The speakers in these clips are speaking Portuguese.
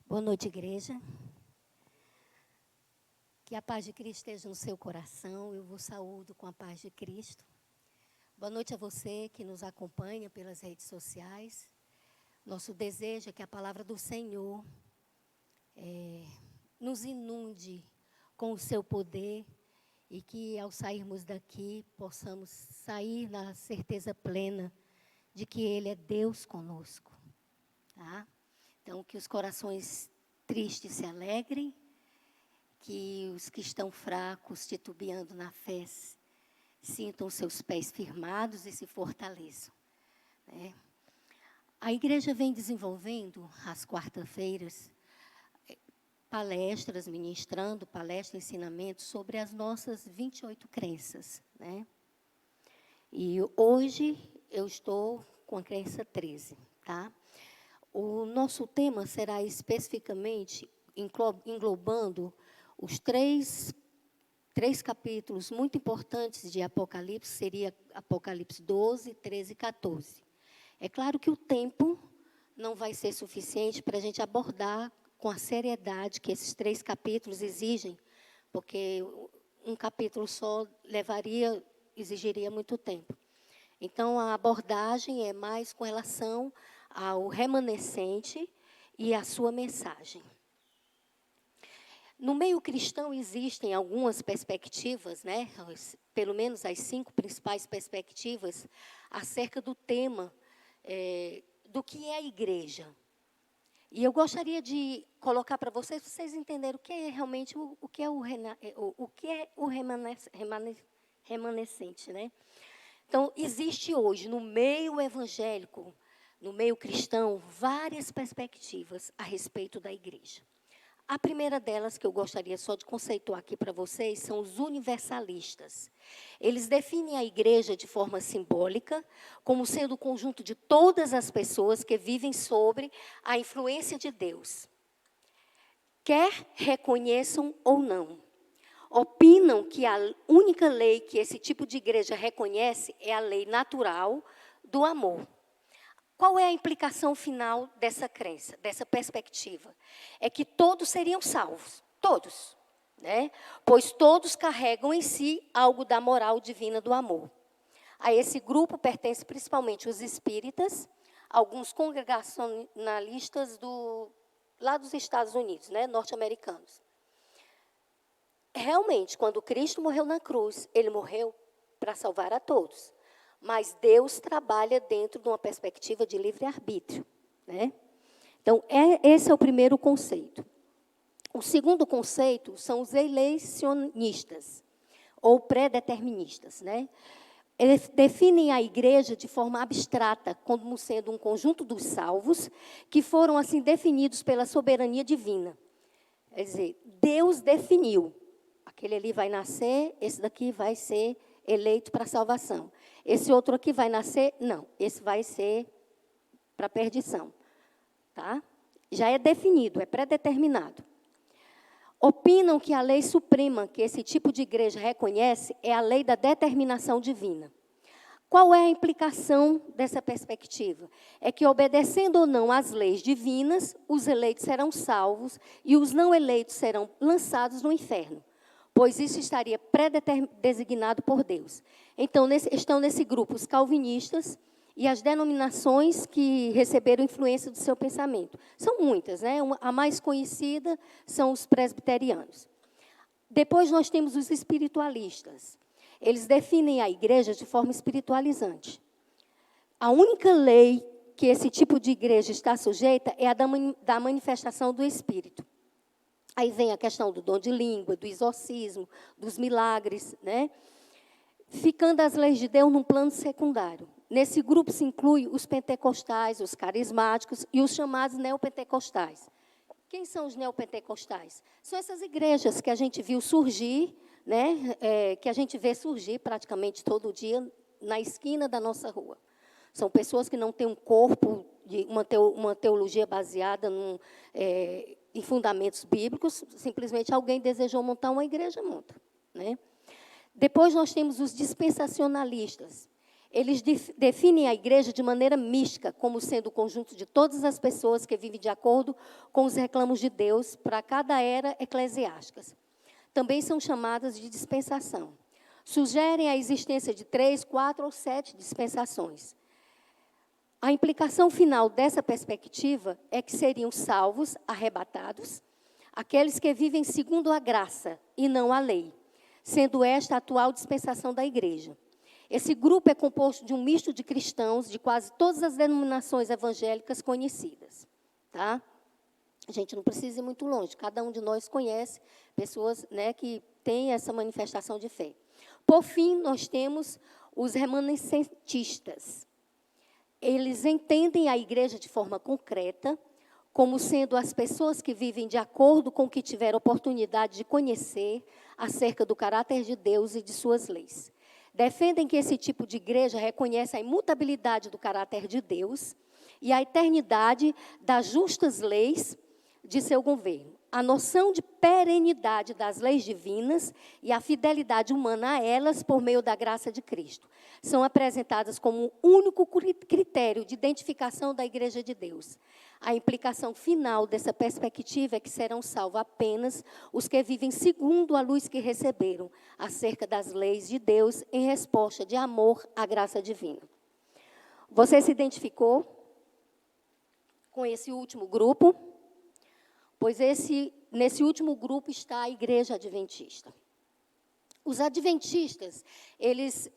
Boa noite, igreja. Que a paz de Cristo esteja no seu coração. Eu vos saúdo com a paz de Cristo. Boa noite a você que nos acompanha pelas redes sociais. Nosso desejo é que a palavra do Senhor nos inunde com o seu poder e que, ao sairmos daqui, possamos sair na certeza plena de que Ele é Deus conosco. Tá? Então, que os corações tristes se alegrem, que os que estão fracos, titubeando na fé, sintam seus pés firmados e se fortaleçam. Né? A igreja vem desenvolvendo, às quartas-feiras, palestras, ministrando palestras, ensinamentos sobre as nossas 28 crenças. Né? E hoje eu estou com a crença 13. Tá? O nosso tema será especificamente englobando os três capítulos muito importantes de Apocalipse, seria Apocalipse 12, 13 e 14. É claro que o tempo não vai ser suficiente para a gente abordar com a seriedade que esses 3 capítulos exigem, porque um capítulo só exigiria muito tempo. Então, a abordagem é mais com relação ao remanescente e à sua mensagem. No meio cristão existem algumas perspectivas, né? Pelo menos as 5 principais perspectivas, acerca do tema do que é a igreja. E eu gostaria de colocar para vocês entenderem o que é realmente o que é o remanescente, né? Então, existe hoje no meio evangélico, no meio cristão, várias perspectivas a respeito da igreja. A primeira delas, que eu gostaria só de conceituar aqui para vocês, são os universalistas. Eles definem a igreja de forma simbólica, como sendo o conjunto de todas as pessoas que vivem sobre a influência de Deus. Quer reconheçam ou não. Opinam que a única lei que esse tipo de igreja reconhece é a lei natural do amor. Qual é a implicação final dessa crença, dessa perspectiva? É que todos seriam salvos, todos, né? Pois todos carregam em si algo da moral divina do amor. A esse grupo pertence principalmente os espíritas, alguns congregacionalistas lá dos Estados Unidos, né, norte-americanos. Realmente, quando Cristo morreu na cruz, ele morreu para salvar a todos. Mas Deus trabalha dentro de uma perspectiva de livre-arbítrio. Né? Então, esse é o primeiro conceito. O segundo conceito são os eleicionistas, ou pré-deterministas. Né? Eles definem a igreja de forma abstrata, como sendo um conjunto dos salvos, que foram assim definidos pela soberania divina. Quer dizer, Deus definiu. Aquele ali vai nascer, esse daqui vai ser eleito para a salvação. Esse outro aqui vai nascer? Não, esse vai ser para a perdição. Tá? Já é definido, é pré-determinado. Opinam que a lei suprema que esse tipo de igreja reconhece é a lei da determinação divina. Qual é a implicação dessa perspectiva? É que, obedecendo ou não às leis divinas, os eleitos serão salvos e os não eleitos serão lançados no inferno, pois isso estaria pré-designado por Deus. Então, estão nesse grupo os calvinistas e as denominações que receberam influência do seu pensamento. São muitas, né? A mais conhecida são os presbiterianos. Depois nós temos os espiritualistas. Eles definem a igreja de forma espiritualizante. A única lei que esse tipo de igreja está sujeita é a da manifestação do Espírito. Aí vem a questão do dom de língua, do exorcismo, dos milagres, né? Ficando as leis de Deus num plano secundário. Nesse grupo se inclui os pentecostais, os carismáticos e os chamados neopentecostais. Quem são os neopentecostais? São essas igrejas que a gente viu surgir, né? Que a gente vê surgir praticamente todo dia na esquina da nossa rua. São pessoas que não têm um corpo, uma teologia baseada em fundamentos bíblicos, simplesmente alguém desejou montar uma igreja, monta. Né? Depois nós temos os dispensacionalistas. Eles definem a igreja de maneira mística, como sendo o conjunto de todas as pessoas que vivem de acordo com os reclamos de Deus para cada era eclesiástica. Também são chamadas de dispensação. Sugerem a existência de 3, 4 ou 7 dispensações. A implicação final dessa perspectiva é que seriam salvos, arrebatados, aqueles que vivem segundo a graça e não a lei, sendo esta a atual dispensação da igreja. Esse grupo é composto de um misto de cristãos de quase todas as denominações evangélicas conhecidas. Tá? A gente não precisa ir muito longe, cada um de nós conhece pessoas, né, que têm essa manifestação de fé. Por fim, nós temos os remanescentistas. Eles entendem a igreja de forma concreta, como sendo as pessoas que vivem de acordo com o que tiveram oportunidade de conhecer acerca do caráter de Deus e de suas leis. Defendem que esse tipo de igreja reconhece a imutabilidade do caráter de Deus e a eternidade das justas leis de seu governo. A noção de perenidade das leis divinas e a fidelidade humana a elas por meio da graça de Cristo são apresentadas como um único critério de identificação da Igreja de Deus. A implicação final dessa perspectiva é que serão salvos apenas os que vivem segundo a luz que receberam acerca das leis de Deus em resposta de amor à graça divina. Você se identificou com esse último grupo? Pois nesse último grupo está a Igreja Adventista. Os adventistas, eles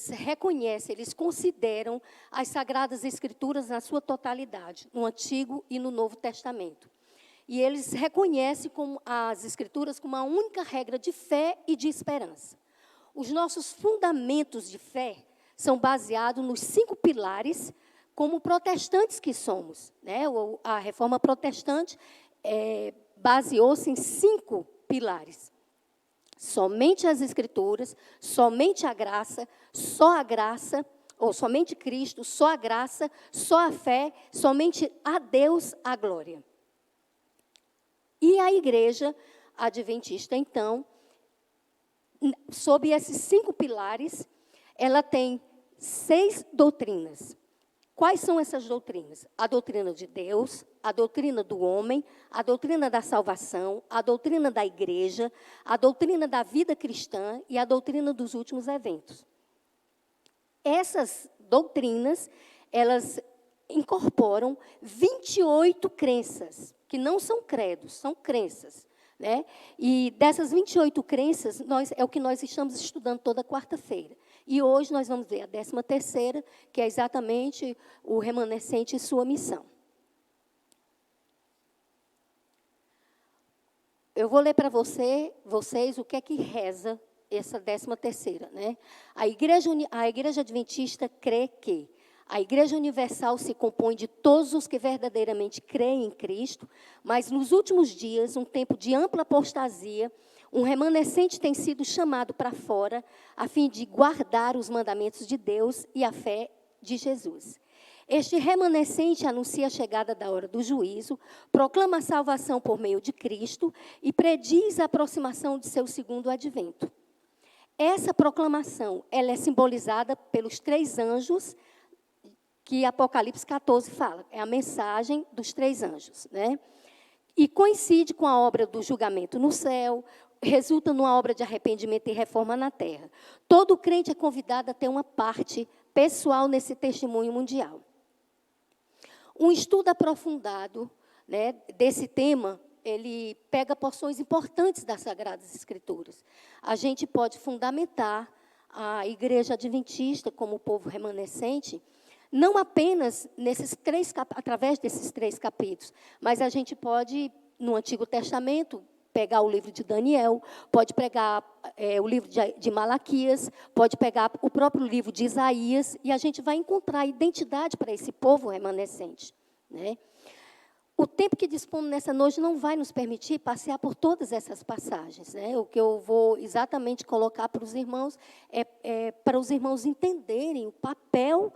reconhecem, eles consideram as Sagradas Escrituras na sua totalidade, no Antigo e no Novo Testamento. E eles reconhecem as Escrituras como a única regra de fé e de esperança. Os nossos fundamentos de fé são baseados nos 5 pilares, como protestantes que somos. Né? A Reforma Protestante baseou-se em 5 pilares. Somente as Escrituras, somente a graça, só a graça, ou somente Cristo, só a graça, só a fé, somente a Deus a glória. E a Igreja Adventista, então, sob esses 5 pilares, ela tem 6 doutrinas. Quais são essas doutrinas? A doutrina de Deus, a doutrina do homem, a doutrina da salvação, a doutrina da igreja, a doutrina da vida cristã e a doutrina dos últimos eventos. Essas doutrinas, elas incorporam 28 crenças, que não são credos, são crenças. Né? E dessas 28 crenças, é o que nós estamos estudando toda quarta-feira. E hoje nós vamos ver a 13ª, que é exatamente o remanescente e sua missão. Eu vou ler para vocês o que é que reza essa 13ª. Né? A Igreja Adventista crê que a Igreja Universal se compõe de todos os que verdadeiramente creem em Cristo, mas nos últimos dias, um tempo de ampla apostasia, um remanescente tem sido chamado para fora, a fim de guardar os mandamentos de Deus e a fé de Jesus. Este remanescente anuncia a chegada da hora do juízo, proclama a salvação por meio de Cristo e prediz a aproximação de seu segundo advento. Essa proclamação, ela é simbolizada pelos 3 anjos que Apocalipse 14 fala. É a mensagem dos 3 anjos. Né? E coincide com a obra do julgamento no céu, resulta numa obra de arrependimento e reforma na terra. Todo crente é convidado a ter uma parte pessoal nesse testemunho mundial. Um estudo aprofundado, né, desse tema, ele pega porções importantes das Sagradas Escrituras. A gente pode fundamentar a Igreja Adventista como povo remanescente, não apenas através desses 3 capítulos, mas a gente pode, no Antigo Testamento, pegar o livro de Daniel, pode pegar o livro de Malaquias, pode pegar o próprio livro de Isaías, e a gente vai encontrar identidade para esse povo remanescente. Né? O tempo que dispomos nessa noite não vai nos permitir passear por todas essas passagens. Né? O que eu vou exatamente colocar para os irmãos é para os irmãos entenderem o papel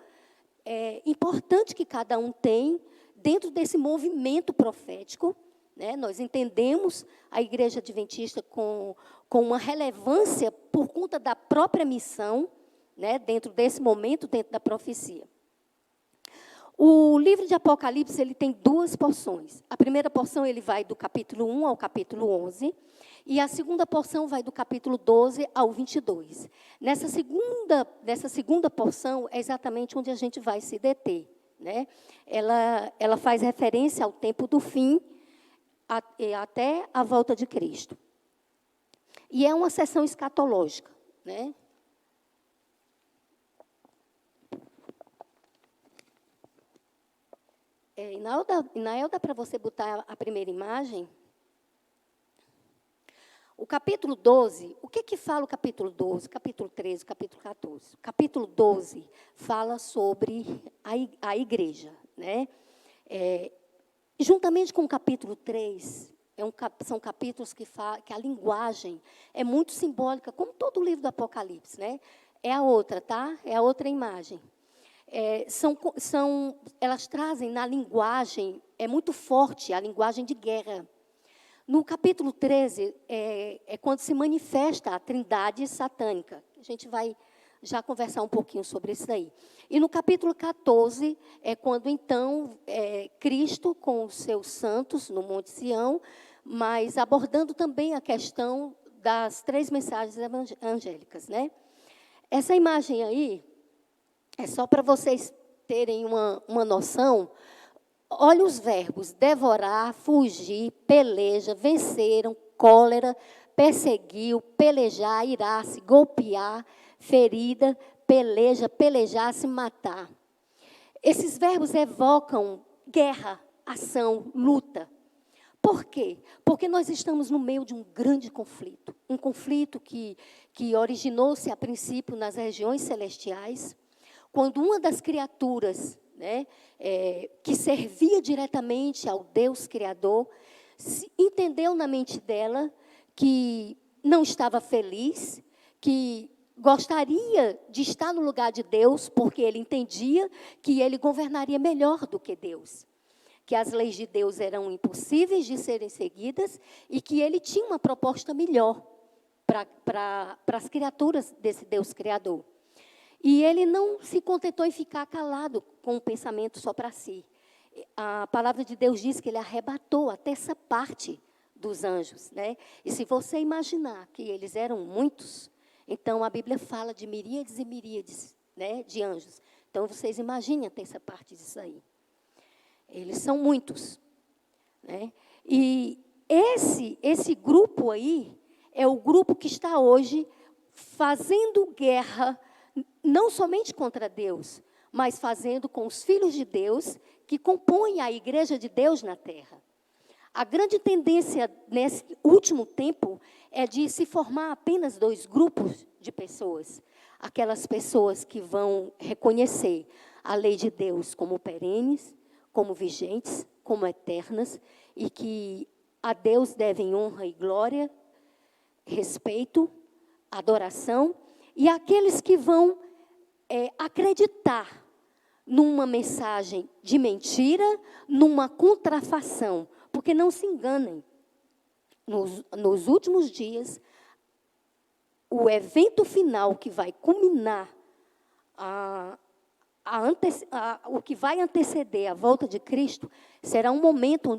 importante que cada um tem dentro desse movimento profético. Né? Nós entendemos a Igreja Adventista com uma relevância por conta da própria missão, né, dentro desse momento, dentro da profecia. O livro de Apocalipse, ele tem duas porções. A primeira porção, ele vai do capítulo 1 ao capítulo 11, e a segunda porção vai do capítulo 12 ao 22. Nessa segunda porção, é exatamente onde a gente vai se deter, né? Ela faz referência ao tempo do fim, até a volta de Cristo. E é uma sessão escatológica, né? Inaelda, para você botar a primeira imagem. O capítulo 12, o que fala o capítulo 12, capítulo 13, capítulo 14? O capítulo 12 fala sobre a igreja, né? Juntamente com o capítulo 3, são capítulos que a linguagem é muito simbólica, como todo o livro do Apocalipse, né? É a outra, tá? É a outra imagem. Elas trazem na linguagem, é muito forte a linguagem de guerra. No capítulo 13, é quando se manifesta a trindade satânica. A gente vai já conversar um pouquinho sobre isso aí. E no capítulo 14, é quando, então, Cristo com os seus santos no Monte Sião, mas abordando também a questão das 3 mensagens angélicas, né? Essa imagem aí, é só para vocês terem uma noção. Olha os verbos: devorar, fugir, peleja, venceram, cólera, perseguiu, pelejar, irar-se, golpear, ferida, peleja, pelejar-se, matar. Esses verbos evocam guerra, ação, luta. Por quê? Porque nós estamos no meio de um grande conflito. Um conflito que originou-se, a princípio, nas regiões celestiais, quando uma das criaturas, né, que servia diretamente ao Deus Criador, entendeu na mente dela que não estava feliz, que gostaria de estar no lugar de Deus, porque ele entendia que ele governaria melhor do que Deus, que as leis de Deus eram impossíveis de serem seguidas e que ele tinha uma proposta melhor para as criaturas desse Deus Criador. E ele não se contentou em ficar calado com o pensamento só para si. A palavra de Deus diz que ele arrebatou até essa parte dos anjos, né? E se você imaginar que eles eram muitos, então a Bíblia fala de miríades e miríades, né, de anjos. Então vocês imaginem até essa parte disso aí. Eles são muitos, né? E esse grupo aí é o grupo que está hoje fazendo guerra, não somente contra Deus, mas fazendo com os filhos de Deus que compõem a igreja de Deus na terra. A grande tendência nesse último tempo é de se formar apenas 2 grupos de pessoas. Aquelas pessoas que vão reconhecer a lei de Deus como perenes, como vigentes, como eternas, e que a Deus devem honra e glória, respeito, adoração, e aqueles que vão acreditar numa mensagem de mentira, numa contrafação. Porque não se enganem, nos últimos dias, o evento final que vai culminar, o que vai anteceder a volta de Cristo, será um momento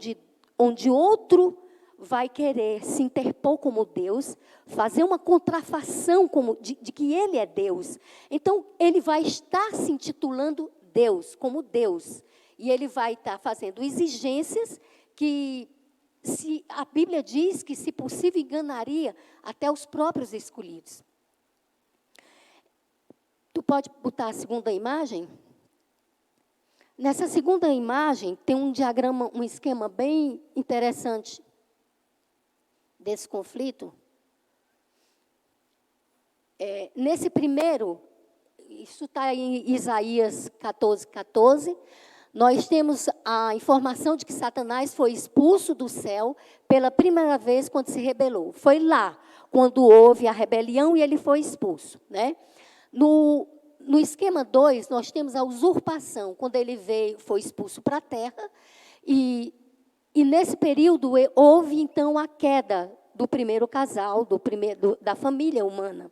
onde outro vai querer se interpor como Deus, fazer uma contrafação de que ele é Deus. Então, ele vai estar se intitulando Deus, como Deus. E ele vai estar fazendo exigências que a Bíblia diz que, se possível, enganaria até os próprios escolhidos. Tu pode botar a segunda imagem? Nessa segunda imagem, tem um diagrama, um esquema bem interessante desse conflito. Nesse primeiro, isso está em Isaías 14. Nós temos a informação de que Satanás foi expulso do céu pela primeira vez quando se rebelou. Foi lá, quando houve a rebelião e ele foi expulso, né? No esquema 2, nós temos a usurpação, quando ele foi expulso para a terra, e nesse período houve, então, a queda do primeiro casal, da família humana.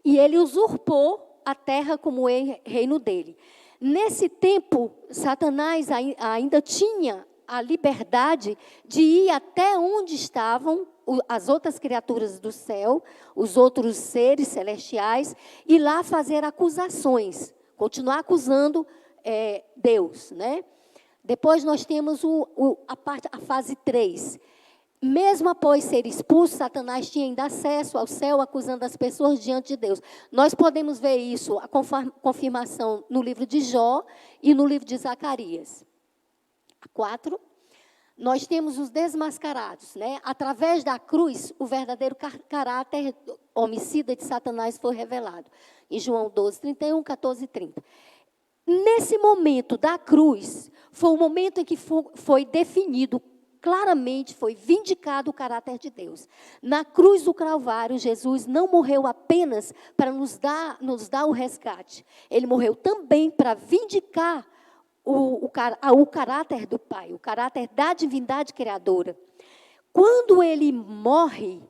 E ele usurpou a terra como reino dele. Nesse tempo, Satanás ainda tinha a liberdade de ir até onde estavam as outras criaturas do céu, os outros seres celestiais, e lá fazer acusações, continuar acusando Deus, né? Depois nós temos a fase 3. Mesmo após ser expulso, Satanás tinha ainda acesso ao céu, acusando as pessoas diante de Deus. Nós podemos ver isso, a confirmação no livro de Jó e no livro de Zacarias. 4. Nós temos os desmascarados, né? Através da cruz, o verdadeiro caráter homicida de Satanás foi revelado. Em João 12, 31, 14 e 30. Nesse momento da cruz, foi o momento em que foi definido claramente, foi vindicado o caráter de Deus. Na cruz do Calvário, Jesus não morreu apenas para nos dar o resgate. Ele morreu também para vindicar o caráter do Pai, o caráter da divindade criadora. Quando ele morre,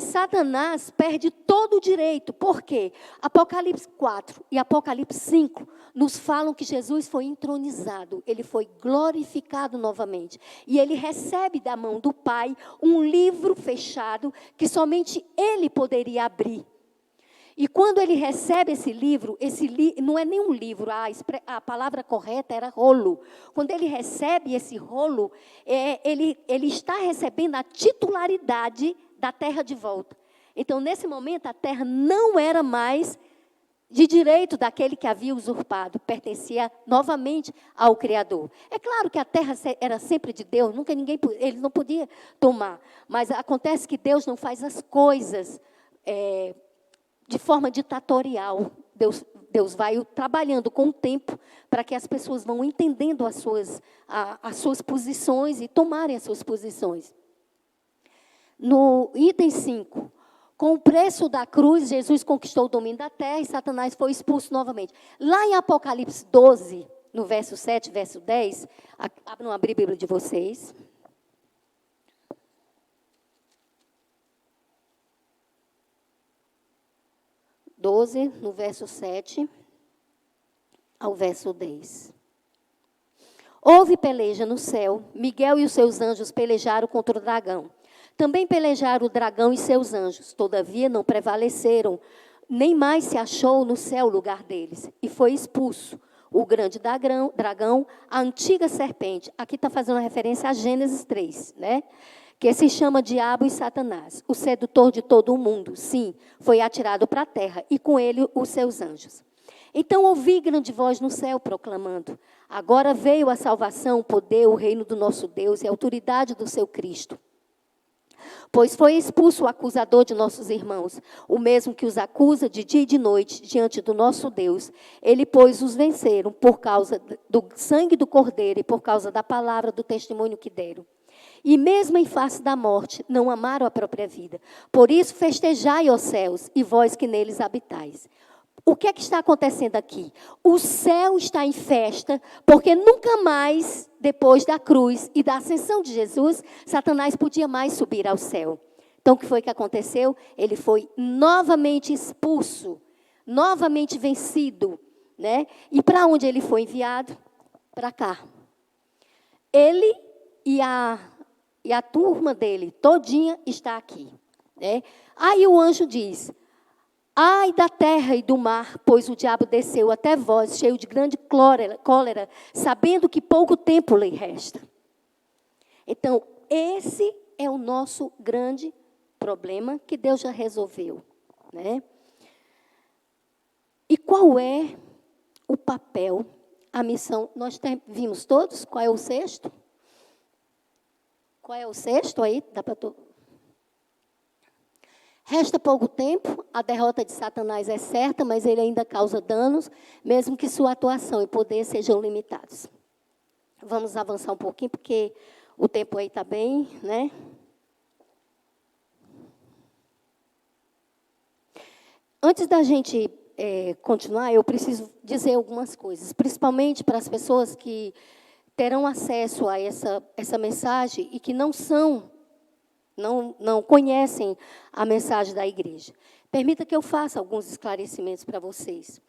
Satanás perde todo o direito. Por quê? Apocalipse 4 e Apocalipse 5 nos falam que Jesus foi entronizado, ele foi glorificado novamente. E ele recebe da mão do Pai um livro fechado que somente ele poderia abrir. E quando ele recebe esse livro, não é nem um livro, a palavra correta era rolo. Quando ele recebe esse rolo, ele está recebendo a titularidade da terra de volta. Então, nesse momento, a terra não era mais de direito daquele que havia usurpado, pertencia novamente ao Criador. É claro que a terra era sempre de Deus, ele não podia tomar. Mas acontece que Deus não faz as coisas de forma ditatorial. Deus vai trabalhando com o tempo para que as pessoas vão entendendo as suas posições e tomarem as suas posições. No item 5, com o preço da cruz, Jesus conquistou o domínio da terra e Satanás foi expulso novamente. Lá em Apocalipse 12, no verso 7, verso 10, abram a Bíblia de vocês. No verso 7 ao verso 10. Houve peleja no céu, Miguel e os seus anjos pelejaram contra o dragão. Também pelejaram o dragão e seus anjos, todavia não prevaleceram, nem mais se achou no céu o lugar deles. E foi expulso o grande dragão, a antiga serpente. Aqui está fazendo referência a Gênesis 3, né? Que se chama Diabo e Satanás, o sedutor de todo o mundo. Sim, foi atirado para a terra, e com ele os seus anjos. Então ouvi grande voz no céu, proclamando: agora veio a salvação, o poder, o reino do nosso Deus e a autoridade do seu Cristo. Pois foi expulso o acusador de nossos irmãos, o mesmo que os acusa de dia e de noite diante do nosso Deus. Ele, pois, os venceram por causa do sangue do Cordeiro e por causa da palavra do testemunho que deram. E mesmo em face da morte, não amaram a própria vida. Por isso festejai, ó céus, e vós que neles habitais. O que é que está acontecendo aqui? O céu está em festa, porque nunca mais, depois da cruz e da ascensão de Jesus, Satanás podia mais subir ao céu. Então, o que foi que aconteceu? Ele foi novamente expulso, novamente vencido, né? E para onde ele foi enviado? Para cá. Ele e a turma dele todinha está aqui, né? Aí o anjo diz: ai da terra e do mar, pois o diabo desceu até vós, cheio de grande cólera, sabendo que pouco tempo lhe resta. Então, esse é o nosso grande problema que Deus já resolveu, né? E qual é o papel, a missão? Nós vimos todos qual é o sexto? Qual é o sexto aí? Dá para tu... Resta pouco tempo, a derrota de Satanás é certa, mas ele ainda causa danos, mesmo que sua atuação e poder sejam limitados. Vamos avançar um pouquinho, porque o tempo aí está bem, né? Antes da gente continuar, eu preciso dizer algumas coisas, principalmente para as pessoas que terão acesso a essa mensagem e que não conhecem a mensagem da igreja. Permita que eu faça alguns esclarecimentos para vocês.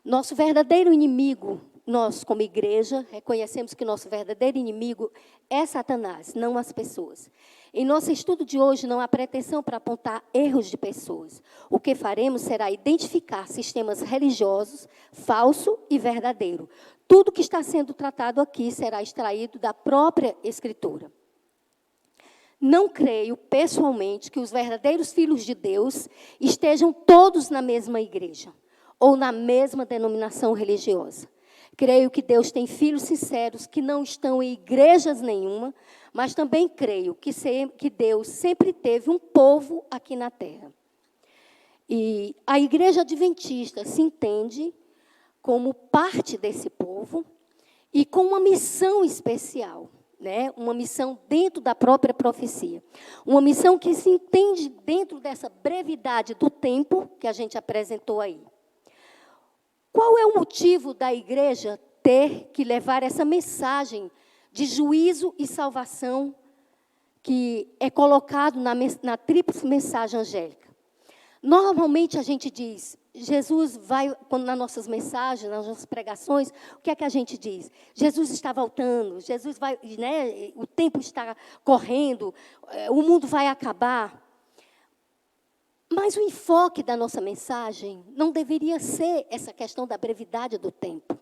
Nosso verdadeiro inimigo, nós como igreja, reconhecemos que nosso verdadeiro inimigo é Satanás, não as pessoas. Em nosso estudo de hoje, não há pretensão para apontar erros de pessoas. O que faremos será identificar sistemas religiosos, falso e verdadeiro. Tudo que está sendo tratado aqui será extraído da própria Escritura. Não creio, pessoalmente, que os verdadeiros filhos de Deus estejam todos na mesma igreja ou na mesma denominação religiosa. Creio que Deus tem filhos sinceros que não estão em igrejas nenhuma, mas também creio que Deus sempre teve um povo aqui na terra. E a igreja adventista se entende como parte desse povo e com uma missão especial, né? Uma missão dentro da própria profecia. Uma missão que se entende dentro dessa brevidade do tempo que a gente apresentou aí. Qual é o motivo da igreja ter que levar essa mensagem de juízo e salvação que é colocado na tríplice mensagem angélica? Normalmente a gente diz, Jesus vai, quando nas nossas mensagens, nas nossas pregações, o que é que a gente diz? Jesus está voltando, Jesus vai, né, o tempo está correndo, o mundo vai acabar. Mas o enfoque da nossa mensagem não deveria ser essa questão da brevidade do tempo.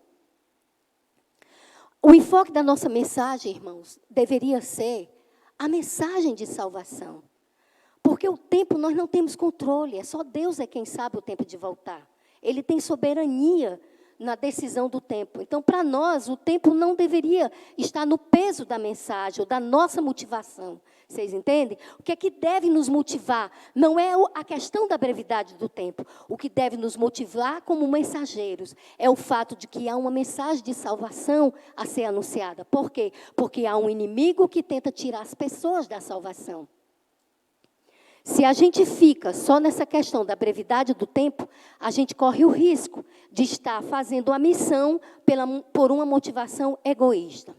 O enfoque da nossa mensagem, irmãos, deveria ser a mensagem de salvação. Porque o tempo nós não temos controle, é só Deus é quem sabe o tempo de voltar. Ele tem soberania na decisão do tempo. Então, para nós, o tempo não deveria estar no peso da mensagem ou da nossa motivação. Vocês entendem? O que é que deve nos motivar? Não é a questão da brevidade do tempo. O que deve nos motivar como mensageiros é o fato de que há uma mensagem de salvação a ser anunciada. Por quê? Porque há um inimigo que tenta tirar as pessoas da salvação. Se a gente fica só nessa questão da brevidade do tempo, a gente corre o risco de estar fazendo a missão por uma motivação egoísta.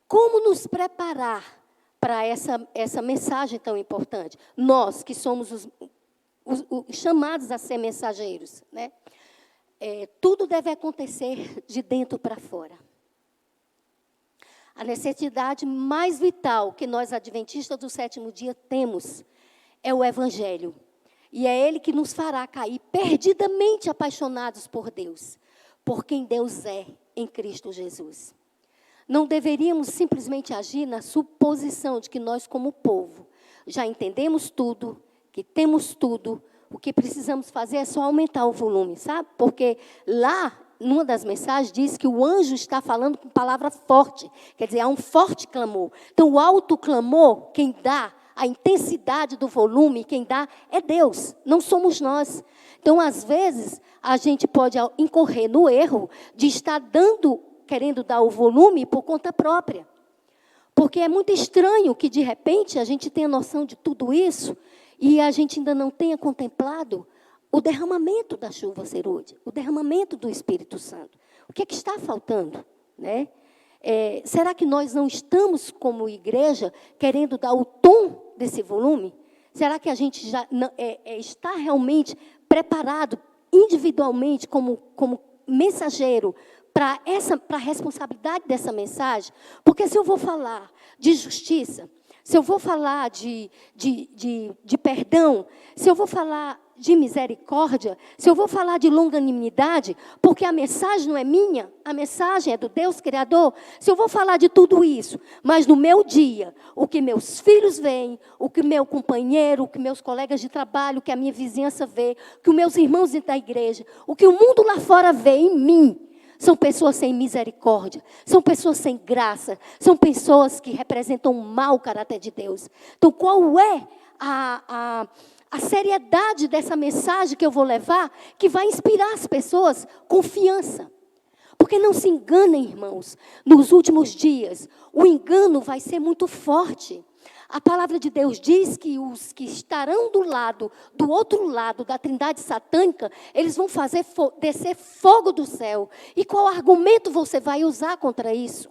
Como nos preparar para essa mensagem tão importante? Nós, que somos os chamados a ser mensageiros, né? Tudo deve acontecer de dentro para fora. A necessidade mais vital que nós, adventistas do sétimo dia, temos é o Evangelho. E é ele que nos fará cair perdidamente apaixonados por Deus, por quem Deus é em Cristo Jesus. Não deveríamos simplesmente agir na suposição de que nós, como povo, já entendemos tudo, que temos tudo, o que precisamos fazer é só aumentar o volume, sabe? Porque lá, numa das mensagens, diz que o anjo está falando com palavra forte. Quer dizer, há um forte clamor. Então, o alto clamor, quem dá a intensidade do volume, quem dá é Deus, não somos nós. Então, às vezes, a gente pode incorrer no erro de estar querendo dar o volume por conta própria. Porque é muito estranho que, de repente, a gente tenha noção de tudo isso e a gente ainda não tenha contemplado o derramamento da chuva serúdia, o derramamento do Espírito Santo. O que é que está faltando, né? Será que nós não estamos, como igreja, querendo dar o tom desse volume? Será que a gente já está realmente preparado individualmente como mensageiro para a responsabilidade dessa mensagem? Porque se eu vou falar de justiça, se eu vou falar de perdão, se eu vou falar de misericórdia, se eu vou falar de longanimidade, porque a mensagem não é minha, a mensagem é do Deus Criador, se eu vou falar de tudo isso, mas no meu dia, o que meus filhos veem, o que meu companheiro, o que meus colegas de trabalho, o que a minha vizinhança vê, o que os meus irmãos da igreja, o que o mundo lá fora vê em mim, são pessoas sem misericórdia, são pessoas sem graça, são pessoas que representam o mau caráter de Deus. Então, qual é a seriedade dessa mensagem que eu vou levar, que vai inspirar as pessoas confiança? Porque não se enganem, irmãos, nos últimos dias, o engano vai ser muito forte. A palavra de Deus diz que os que estarão do outro lado da trindade satânica, eles vão fazer descer fogo do céu. E qual argumento você vai usar contra isso?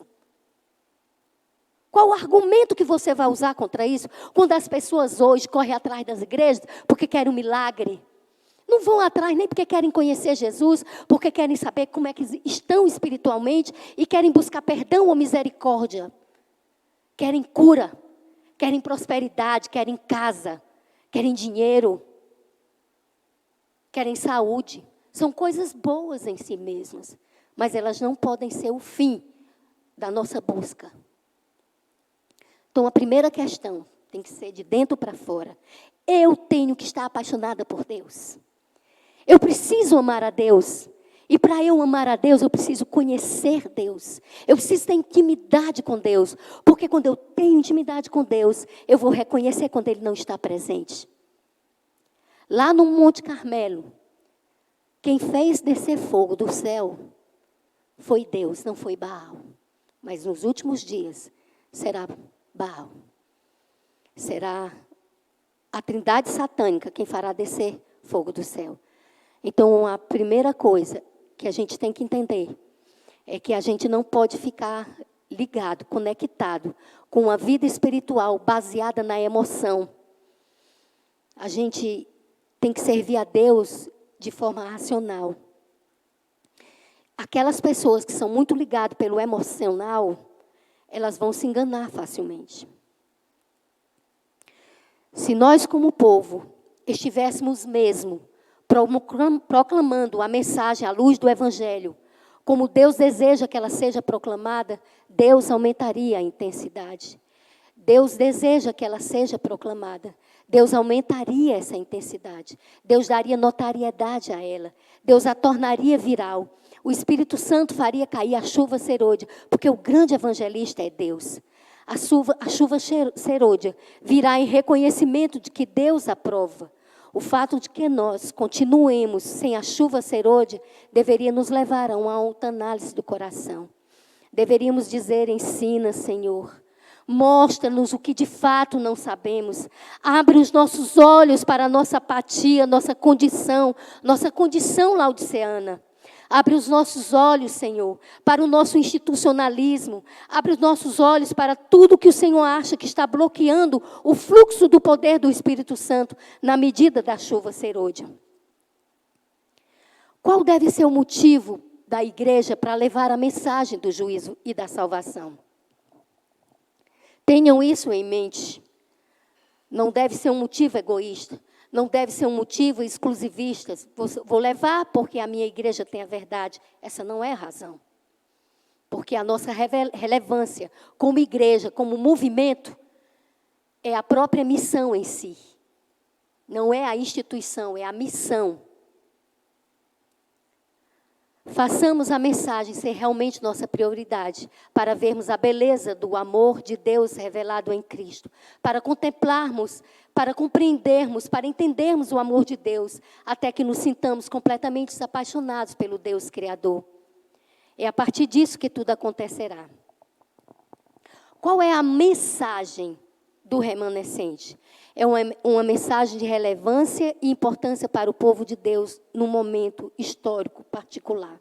Qual o argumento que você vai usar contra isso? Quando as pessoas hoje correm atrás das igrejas porque querem um milagre. Não vão atrás nem porque querem conhecer Jesus, porque querem saber como é que estão espiritualmente e querem buscar perdão ou misericórdia. Querem cura, querem prosperidade, querem casa, querem dinheiro, querem saúde. São coisas boas em si mesmas, mas elas não podem ser o fim da nossa busca. Então, a primeira questão tem que ser de dentro para fora. Eu tenho que estar apaixonada por Deus. Eu preciso amar a Deus. E para eu amar a Deus, eu preciso conhecer Deus. Eu preciso ter intimidade com Deus. Porque quando eu tenho intimidade com Deus, eu vou reconhecer quando Ele não está presente. Lá no Monte Carmelo, quem fez descer fogo do céu foi Deus, não foi Baal. Mas nos últimos dias, será Baal. Será a trindade satânica quem fará descer fogo do céu. Então, a primeira coisa que a gente tem que entender é que a gente não pode ficar ligado, conectado com uma vida espiritual baseada na emoção. A gente tem que servir a Deus de forma racional. Aquelas pessoas que são muito ligadas pelo emocional, elas vão se enganar facilmente. Se nós, como povo, estivéssemos mesmo proclamando a mensagem à luz do Evangelho, como Deus deseja que ela seja proclamada, Deus aumentaria a intensidade. Deus deseja que ela seja proclamada. Deus aumentaria essa intensidade. Deus daria notariedade a ela. Deus a tornaria viral. O Espírito Santo faria cair a chuva serôdia, porque o grande evangelista é Deus. A chuva serôdia virá em reconhecimento de que Deus aprova. O fato de que nós continuemos sem a chuva serôdia deveria nos levar a uma alta análise do coração. Deveríamos dizer: ensina, Senhor. Mostra-nos o que de fato não sabemos. Abre os nossos olhos para a nossa apatia, nossa condição laodiceana. Abre os nossos olhos, Senhor, para o nosso institucionalismo. Abre os nossos olhos para tudo que o Senhor acha que está bloqueando o fluxo do poder do Espírito Santo na medida da chuva serôdia. Qual deve ser o motivo da igreja para levar a mensagem do juízo e da salvação? Tenham isso em mente. Não deve ser um motivo egoísta. Não deve ser um motivo exclusivista. Vou levar porque a minha igreja tem a verdade. Essa não é a razão. Porque a nossa relevância como igreja, como movimento, é a própria missão em si. Não é a instituição, é a missão. Façamos a mensagem ser realmente nossa prioridade, para vermos a beleza do amor de Deus revelado em Cristo, para contemplarmos, para compreendermos, para entendermos o amor de Deus, até que nos sintamos completamente apaixonados pelo Deus Criador. É a partir disso que tudo acontecerá. Qual é a mensagem do remanescente? É uma mensagem de relevância e importância para o povo de Deus num momento histórico particular.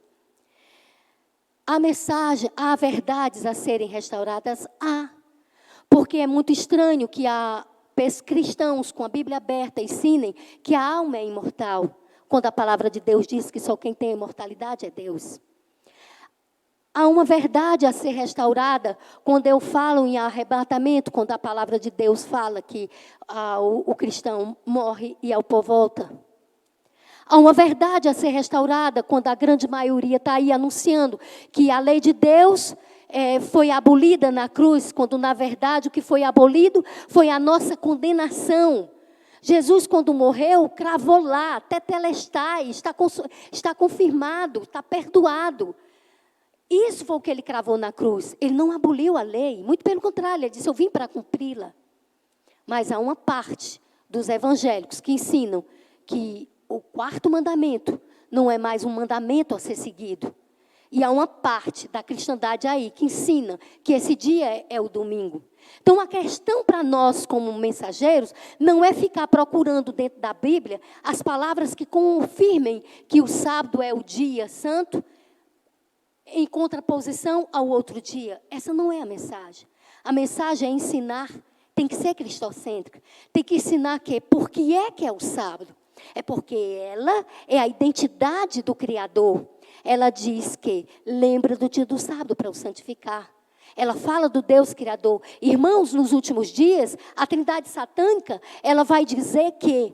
A mensagem, há verdades a serem restauradas? Há. Porque é muito estranho que cristãos com a Bíblia aberta ensinem que a alma é imortal, quando a palavra de Deus diz que só quem tem imortalidade é Deus. Há uma verdade a ser restaurada quando eu falo em arrebatamento, quando a palavra de Deus fala que o cristão morre e ao pó volta. Há uma verdade a ser restaurada quando a grande maioria está aí anunciando que a lei de Deus foi abolida na cruz, quando na verdade o que foi abolido foi a nossa condenação. Jesus, quando morreu, cravou lá, tetelestai, está confirmado, está perdoado. Isso foi o que ele cravou na cruz. Ele não aboliu a lei, muito pelo contrário, ele disse: eu vim para cumpri-la. Mas há uma parte dos evangélicos que ensinam que o quarto mandamento não é mais um mandamento a ser seguido. E há uma parte da cristandade aí que ensina que esse dia é o domingo. Então, a questão para nós, como mensageiros, não é ficar procurando dentro da Bíblia as palavras que confirmem que o sábado é o dia santo, em contraposição ao outro dia. Essa não é a mensagem. A mensagem é ensinar, tem que ser cristocêntrica. Tem que ensinar por que é o sábado. É porque ela é a identidade do Criador. Ela diz que lembra do dia do sábado para o santificar. Ela fala do Deus Criador. Irmãos, nos últimos dias, a trindade satânica, ela vai dizer que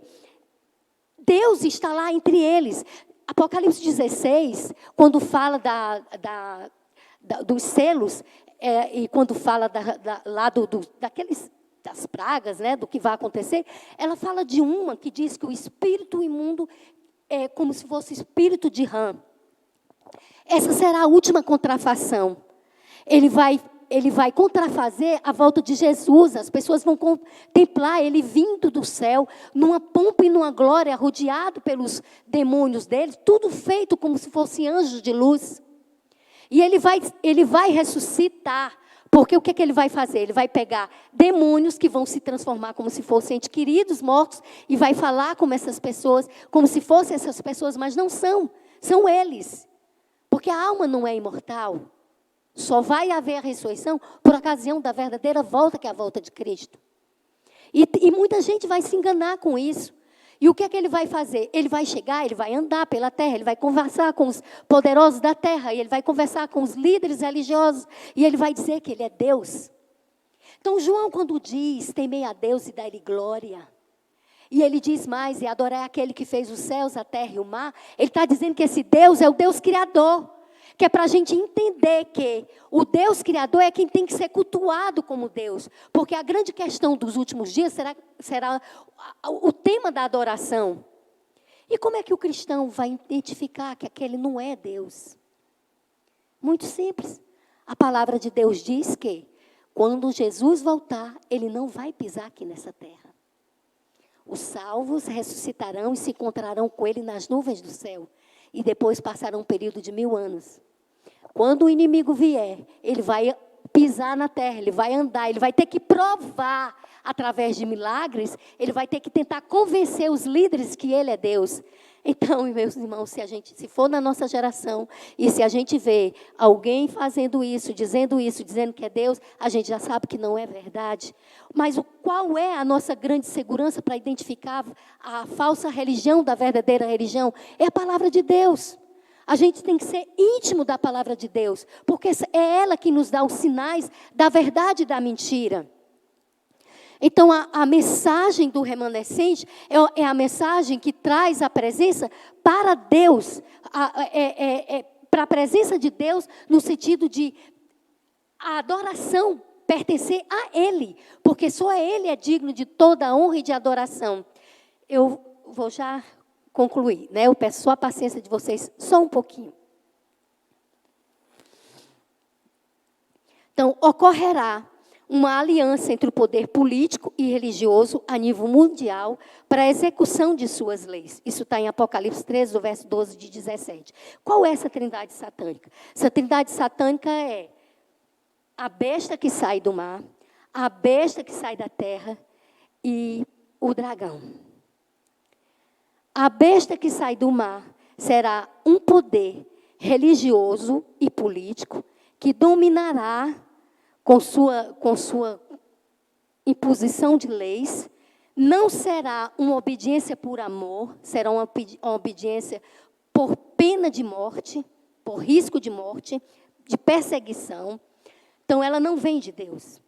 Deus está lá entre eles. Apocalipse 16, quando fala dos selos, e quando fala das pragas, né, do que vai acontecer, ela fala de uma que diz que o espírito imundo é como se fosse espírito de rã. Essa será a última contrafação. Ele vai contrafazer a volta de Jesus. As pessoas vão contemplar ele vindo do céu, numa pompa e numa glória, rodeado pelos demônios dele, tudo feito como se fossem anjos de luz. E ele vai ressuscitar. Porque o que ele vai fazer? Ele vai pegar demônios que vão se transformar como se fossem entes queridos, mortos, e vai falar como essas pessoas, como se fossem essas pessoas, mas não são. São eles. Porque a alma não é imortal. Só vai haver a ressurreição por ocasião da verdadeira volta, que é a volta de Cristo. E muita gente vai se enganar com isso. E o que ele vai fazer? Ele vai chegar, ele vai andar pela terra, ele vai conversar com os poderosos da terra, e ele vai conversar com os líderes religiosos, e ele vai dizer que ele é Deus. Então, João, quando diz, temei a Deus e dá-lhe glória, e ele diz mais, e adorar aquele que fez os céus, a terra e o mar, ele está dizendo que esse Deus é o Deus Criador. Que é para a gente entender que o Deus Criador é quem tem que ser cultuado como Deus. Porque a grande questão dos últimos dias será o tema da adoração. E como é que o cristão vai identificar que aquele não é Deus? Muito simples. A palavra de Deus diz que quando Jesus voltar, ele não vai pisar aqui nessa terra. Os salvos ressuscitarão e se encontrarão com ele nas nuvens do céu. E depois passará um período de 1000 anos. Quando o inimigo vier, ele vai pisar na terra, ele vai andar, ele vai ter que provar, através de milagres, ele vai ter que tentar convencer os líderes que ele é Deus. Então, meus irmãos, se for na nossa geração, e se a gente vê alguém fazendo isso, dizendo que é Deus, a gente já sabe que não é verdade. Mas qual é a nossa grande segurança para identificar a falsa religião da verdadeira religião? É a palavra de Deus. A gente tem que ser íntimo da palavra de Deus, porque é ela que nos dá os sinais da verdade e da mentira. Então, a mensagem do remanescente é a mensagem que traz a presença para Deus, para a presença de Deus, no sentido de a adoração pertencer a Ele, porque só Ele é digno de toda a honra e de adoração. Eu vou já concluir, né? Eu peço só a paciência de vocês, só um pouquinho. Então, ocorrerá uma aliança entre o poder político e religioso a nível mundial para a execução de suas leis. Isso está em Apocalipse 13, do verso 12 de 17. Qual é essa trindade satânica? Essa trindade satânica é a besta que sai do mar, a besta que sai da terra e o dragão. A besta que sai do mar será um poder religioso e político que dominará com sua imposição de leis. Não será uma obediência por amor, será uma obediência por pena de morte, por risco de morte, de perseguição. Então, ela não vem de Deus.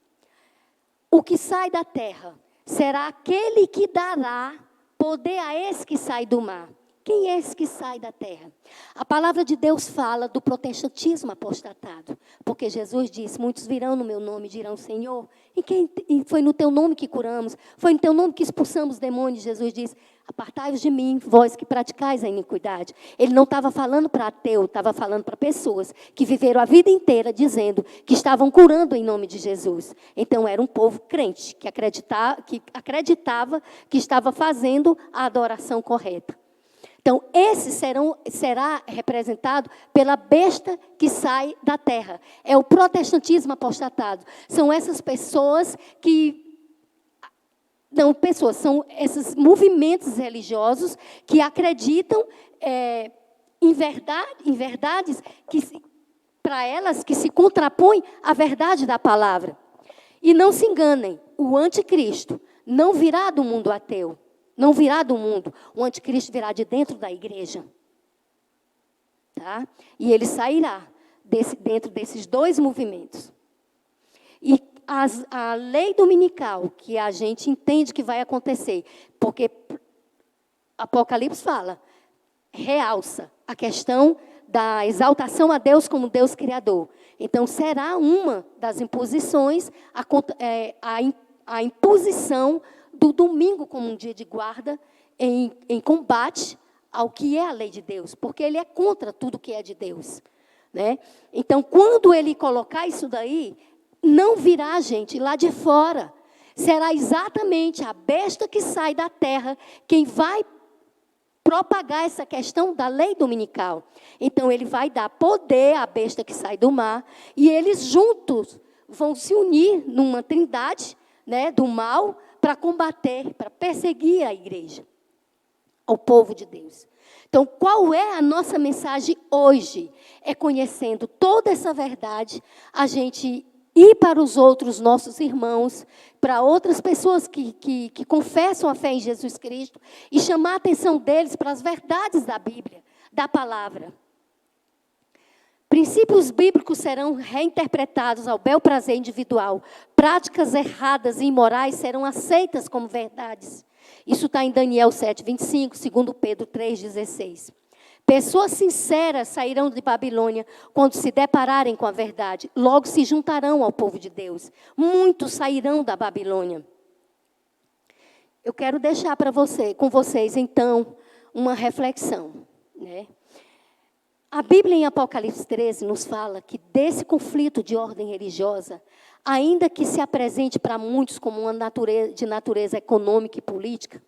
O que sai da terra será aquele que dará poder a esse que sai do mar. Quem é esse que sai da terra? A palavra de Deus fala do protestantismo apostatado. Porque Jesus disse, muitos virão no meu nome e dirão, Senhor, e foi no teu nome que curamos, foi no teu nome que expulsamos demônios. Jesus disse, apartai-vos de mim, vós que praticais a iniquidade. Ele não estava falando para ateu, estava falando para pessoas que viveram a vida inteira dizendo que estavam curando em nome de Jesus. Então, era um povo crente, que acreditava que estava fazendo a adoração correta. Então, esse será representado pela besta que sai da terra. É o protestantismo apostatado. São essas pessoas são esses movimentos religiosos que acreditam em verdades que, para elas, que se contrapõem à verdade da palavra. E não se enganem, o anticristo não virá do mundo ateu. Não virá do mundo. O anticristo virá de dentro da igreja. Tá? E ele sairá dentro desses dois movimentos. E a lei dominical, que a gente entende que vai acontecer, porque Apocalipse fala, realça a questão da exaltação a Deus como Deus Criador. Então, será uma das imposições, a imposição do domingo como um dia de guarda em combate ao que é a lei de Deus, porque ele é contra tudo que é de Deus. Né? Então, quando ele colocar isso daí, não virá, gente, lá de fora. Será exatamente a besta que sai da terra quem vai propagar essa questão da lei dominical. Então, ele vai dar poder à besta que sai do mar, e eles juntos vão se unir numa trindade, né, do mal, para combater, para perseguir a igreja, ao povo de Deus. Então, qual é a nossa mensagem hoje? É conhecendo toda essa verdade, a gente ir para os outros nossos irmãos, para outras pessoas que confessam a fé em Jesus Cristo, e chamar a atenção deles para as verdades da Bíblia, da palavra. Princípios bíblicos serão reinterpretados ao bel prazer individual. Práticas erradas e imorais serão aceitas como verdades. Isso está em Daniel 7:25, 2 Pedro 3:16. Pessoas sinceras sairão de Babilônia quando se depararem com a verdade. Logo se juntarão ao povo de Deus. Muitos sairão da Babilônia. Eu quero deixar com vocês, então, uma reflexão. Né? A Bíblia em Apocalipse 13 nos fala que desse conflito de ordem religiosa, ainda que se apresente para muitos como uma de natureza econômica e política,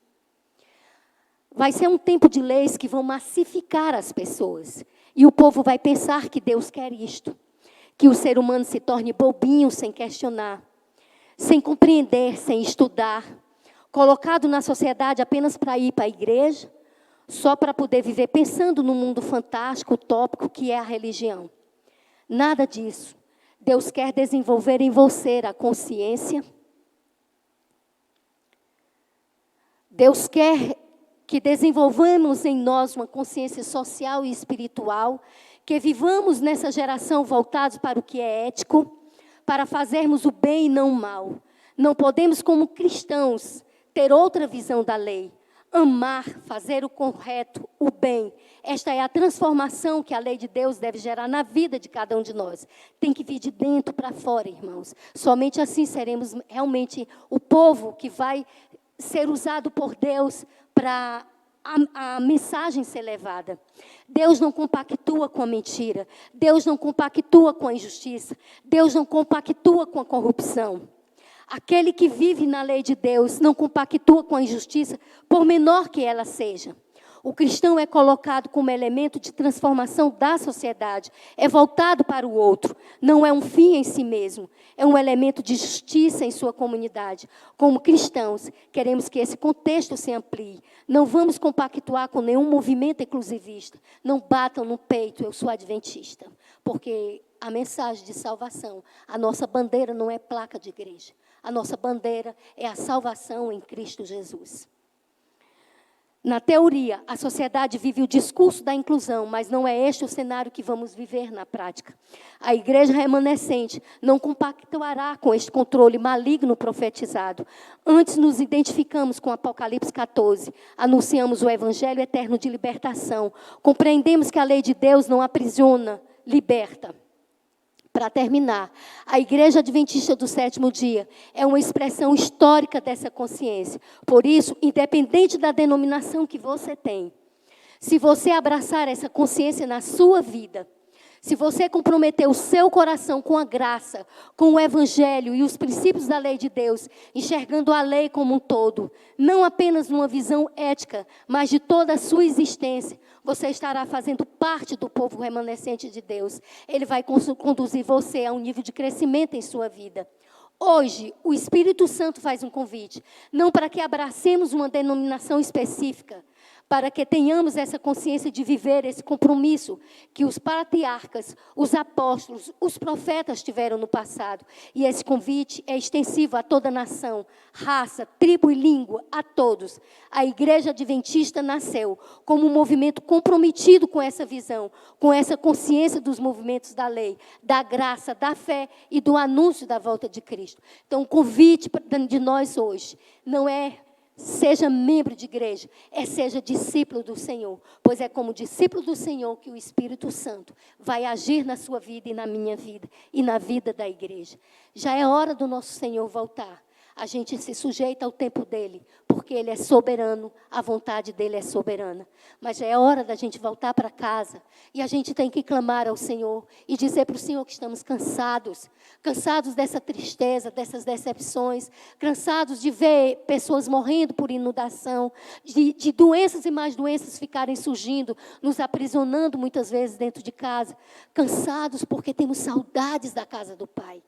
vai ser um tempo de leis que vão massificar as pessoas. E o povo vai pensar que Deus quer isto. Que o ser humano se torne bobinho sem questionar, sem compreender, sem estudar, colocado na sociedade apenas para ir para a igreja, só para poder viver pensando no mundo fantástico, utópico que é a religião. Nada disso. Deus quer desenvolver em você a consciência. Deus quer que desenvolvamos em nós uma consciência social e espiritual, que vivamos nessa geração voltados para o que é ético, para fazermos o bem e não o mal. Não podemos, como cristãos, ter outra visão da lei. Amar, fazer o correto, o bem. Esta é a transformação que a lei de Deus deve gerar na vida de cada um de nós. Tem que vir de dentro para fora, irmãos. Somente assim seremos realmente o povo que vai ser usado por Deus para a mensagem ser levada. Deus não compactua com a mentira. Deus não compactua com a injustiça. Deus não compactua com a corrupção. Aquele que vive na lei de Deus não compactua com a injustiça, por menor que ela seja. O cristão é colocado como elemento de transformação da sociedade, é voltado para o outro, não é um fim em si mesmo, é um elemento de justiça em sua comunidade. Como cristãos, queremos que esse contexto se amplie. Não vamos compactuar com nenhum movimento exclusivista. Não batam no peito, eu sou adventista, porque a mensagem de salvação, a nossa bandeira não é placa de igreja. A nossa bandeira é a salvação em Cristo Jesus. Na teoria, a sociedade vive o discurso da inclusão, mas não é este o cenário que vamos viver na prática. A igreja remanescente não compactuará com este controle maligno profetizado. Antes nos identificamos com Apocalipse 14, anunciamos o evangelho eterno de libertação, compreendemos que a lei de Deus não aprisiona, liberta. Para terminar, a Igreja Adventista do Sétimo Dia é uma expressão histórica dessa consciência. Por isso, independente da denominação que você tem, se você abraçar essa consciência na sua vida, se você comprometer o seu coração com a graça, com o Evangelho e os princípios da lei de Deus, enxergando a lei como um todo, não apenas numa visão ética, mas de toda a sua existência, você estará fazendo parte do povo remanescente de Deus. Ele vai conduzir você a um nível de crescimento em sua vida. Hoje, o Espírito Santo faz um convite, não para que abracemos uma denominação específica, para que tenhamos essa consciência de viver esse compromisso que os patriarcas, os apóstolos, os profetas tiveram no passado. E esse convite é extensivo a toda nação, raça, tribo e língua, a todos. A Igreja Adventista nasceu como um movimento comprometido com essa visão, com essa consciência dos movimentos da lei, da graça, da fé e do anúncio da volta de Cristo. Então, o convite de nós hoje não é seja membro de igreja, seja discípulo do Senhor, pois é como discípulo do Senhor que o Espírito Santo vai agir na sua vida e na minha vida e na vida da igreja. Já é hora do nosso Senhor voltar. A gente se sujeita ao tempo dele, porque ele é soberano, a vontade dele é soberana. Mas já é hora da gente voltar para casa e a gente tem que clamar ao Senhor e dizer para o Senhor que estamos cansados dessa tristeza, dessas decepções, cansados de ver pessoas morrendo por inundação, de doenças e mais doenças ficarem surgindo, nos aprisionando muitas vezes dentro de casa, cansados porque temos saudades da casa do Pai.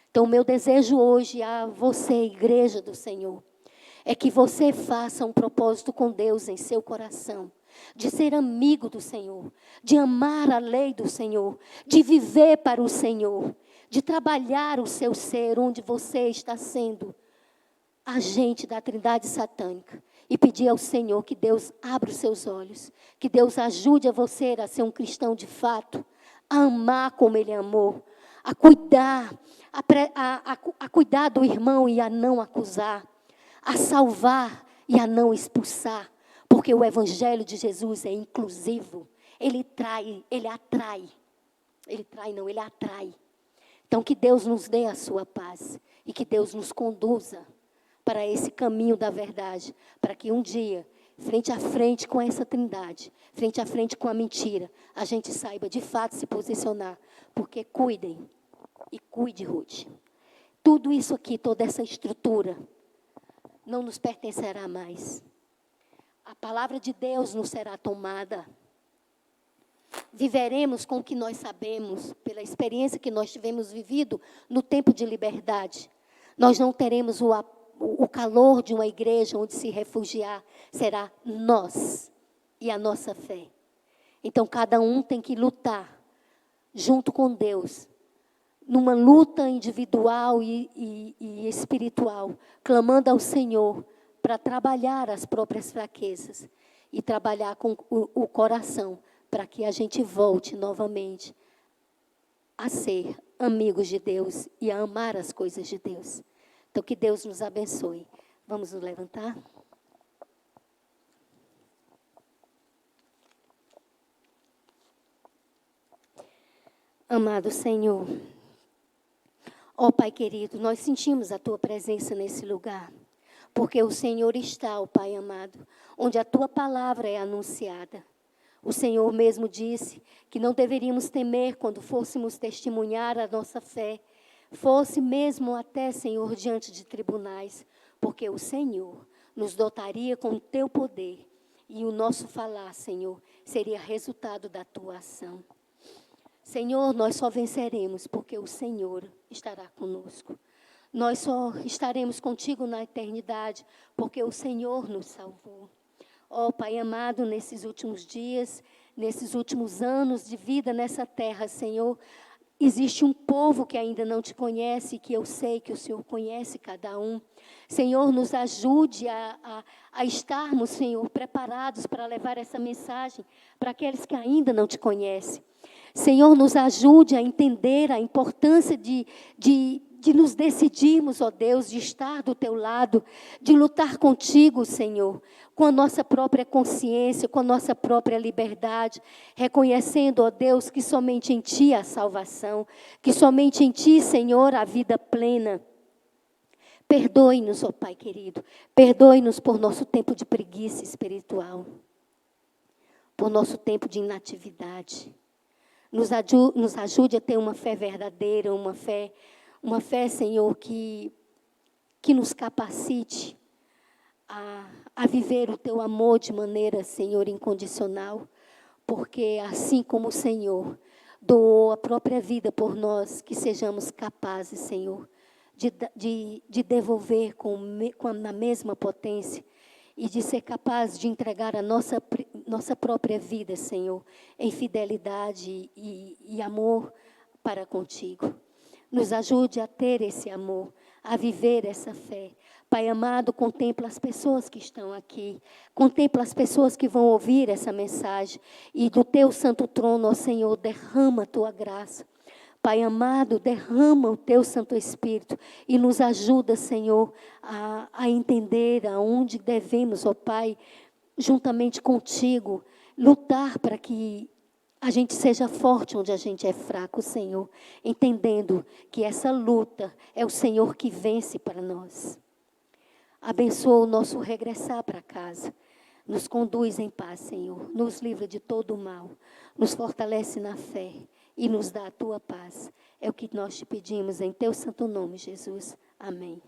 Então, o meu desejo hoje a você, igreja do Senhor, é que você faça um propósito com Deus em seu coração, de ser amigo do Senhor, de amar a lei do Senhor, de viver para o Senhor, de trabalhar o seu ser onde você está sendo agente da Trindade satânica e pedir ao Senhor que Deus abra os seus olhos, que Deus ajude a você a ser um cristão de fato, a amar como Ele amou, a cuidar, a cuidar do irmão e a não acusar, a salvar e a não expulsar, porque o Evangelho de Jesus é inclusivo, ele atrai. Então, que Deus nos dê a sua paz e que Deus nos conduza para esse caminho da verdade, para que um dia, frente a frente com essa trindade, frente a frente com a mentira, a gente saiba de fato se posicionar, porque cuidem e cuide, Ruth. Tudo isso aqui, toda essa estrutura, não nos pertencerá mais. A palavra de Deus nos será tomada. Viveremos com o que nós sabemos, pela experiência que nós tivemos vivido no tempo de liberdade. Nós não teremos o calor de uma igreja onde se refugiar. Será nós e a nossa fé. Então, cada um tem que lutar junto com Deus, numa luta individual e espiritual, clamando ao Senhor para trabalhar as próprias fraquezas e trabalhar com o coração para que a gente volte novamente a ser amigos de Deus e a amar as coisas de Deus. Então, que Deus nos abençoe. Vamos nos levantar? Amado Senhor, ó Pai querido, nós sentimos a Tua presença nesse lugar, porque o Senhor está, ó Pai amado, onde a Tua palavra é anunciada. O Senhor mesmo disse que não deveríamos temer quando fôssemos testemunhar a nossa fé, fosse mesmo até, Senhor, diante de tribunais, porque o Senhor nos dotaria com o Teu poder e o nosso falar, Senhor, seria resultado da Tua ação. Senhor, nós só venceremos porque o Senhor estará conosco. Nós só estaremos contigo na eternidade porque o Senhor nos salvou. Ó Pai amado, nesses últimos dias, nesses últimos anos de vida nessa terra, Senhor, existe um povo que ainda não te conhece, que eu sei que o Senhor conhece cada um. Senhor, nos ajude a estarmos, Senhor, preparados para levar essa mensagem para aqueles que ainda não te conhecem. Senhor, nos ajude a entender a importância de nos decidirmos, ó Deus, de estar do Teu lado, de lutar contigo, Senhor, com a nossa própria consciência, com a nossa própria liberdade, reconhecendo, ó Deus, que somente em Ti há salvação, que somente em Ti, Senhor, há vida plena. Perdoe-nos, ó Pai querido, perdoe-nos por nosso tempo de preguiça espiritual, por nosso tempo de inatividade. Nos ajude a ter uma fé verdadeira, uma fé, Senhor, que nos capacite a viver o Teu amor de maneira, Senhor, incondicional, porque assim como o Senhor doou a própria vida por nós, que sejamos capazes, Senhor, de devolver na mesma potência e de ser capaz de entregar a nossa própria vida, Senhor, em fidelidade e amor para contigo. Nos ajude a ter esse amor, a viver essa fé. Pai amado, contempla as pessoas que estão aqui, contempla as pessoas que vão ouvir essa mensagem, e do teu santo trono, ó Senhor, derrama a tua graça. Pai amado, derrama o teu Santo Espírito e nos ajuda, Senhor, a entender aonde devemos, ó Pai, juntamente contigo, lutar para que a gente seja forte onde a gente é fraco, Senhor, entendendo que essa luta é o Senhor que vence para nós. Abençoa o nosso regressar para casa. Nos conduz em paz, Senhor. Nos livra de todo o mal. Nos fortalece na fé e nos dá a tua paz. É o que nós te pedimos em teu santo nome, Jesus. Amém.